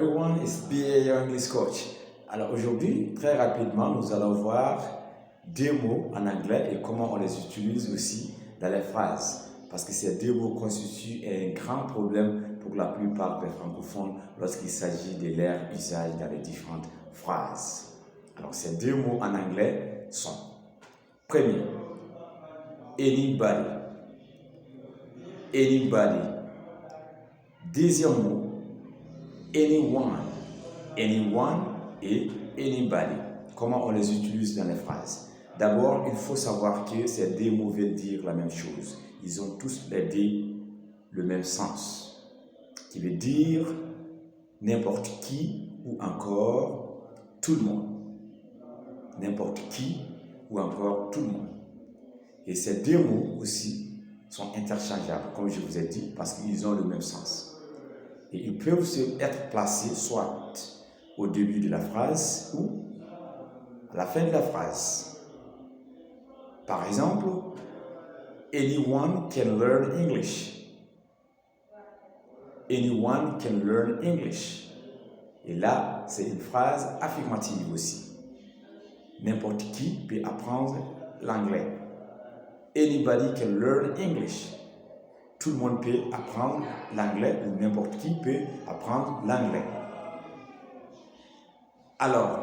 everyone, it's BA Your English Coach. Alors aujourd'hui, très rapidement, nous allons voir deux mots en anglais et comment on les utilise aussi dans les phrases. Parce que ces deux mots constituent un grand problème pour la plupart des francophones lorsqu'il s'agit de leur usage dans les différentes phrases. Alors ces deux mots en anglais sont: premier, anybody. Anybody. Deuxième mot, anyone. Anyone et anybody. Comment on les utilise dans les phrases? D'abord, il faut savoir que ces deux mots veulent dire la même chose. Ils ont tous les deux le même sens, qui veut dire n'importe qui ou encore tout le monde. N'importe qui ou encore tout le monde. Et ces deux mots aussi sont interchangeables, comme je vous ai dit, parce qu'ils ont le même sens. Et ils peuvent être placés soit au début de la phrase ou à la fin de la phrase. Par exemple, anyone can learn English. Anyone can learn English. Et là, c'est une phrase affirmative aussi. N'importe qui peut apprendre l'anglais. Anybody can learn English. Tout le monde peut apprendre l'anglais ou n'importe qui peut apprendre l'anglais. Alors,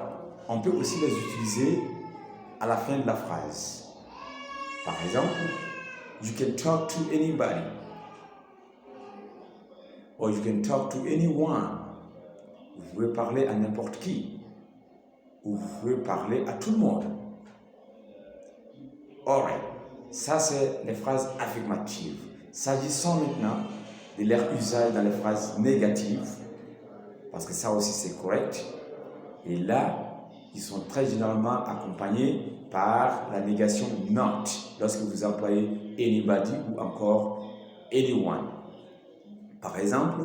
on peut aussi les utiliser à la fin de la phrase. Par exemple, you can talk to anybody. Or you can talk to anyone. Vous pouvez parler à n'importe qui. Ou vous pouvez parler à tout le monde. Alright, ça c'est les phrases affirmatives. S'agissant maintenant de leur usage dans les phrases négatives, parce que ça aussi c'est correct, et là, ils sont très généralement accompagnés par la négation not, lorsque vous employez anybody ou encore anyone. Par exemple,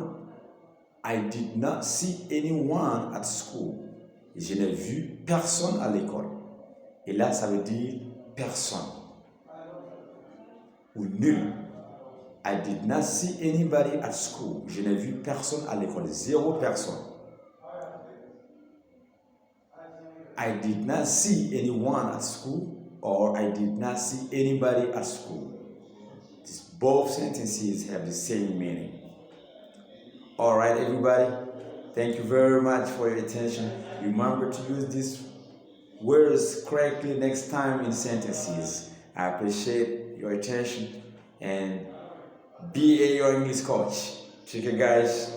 I did not see anyone at school. Je n'ai vu personne à l'école. Et là, ça veut dire personne. Ou nul. I did not see anybody at school. Je n'ai vu personne à l'école. Zéro personne. I did not see anyone at school, or I did not see anybody at school. Both sentences have the same meaning. Alright, everybody. Thank you very much for your attention. Remember to use these words correctly next time in sentences. I appreciate your attention and be your English coach. Take care, guys.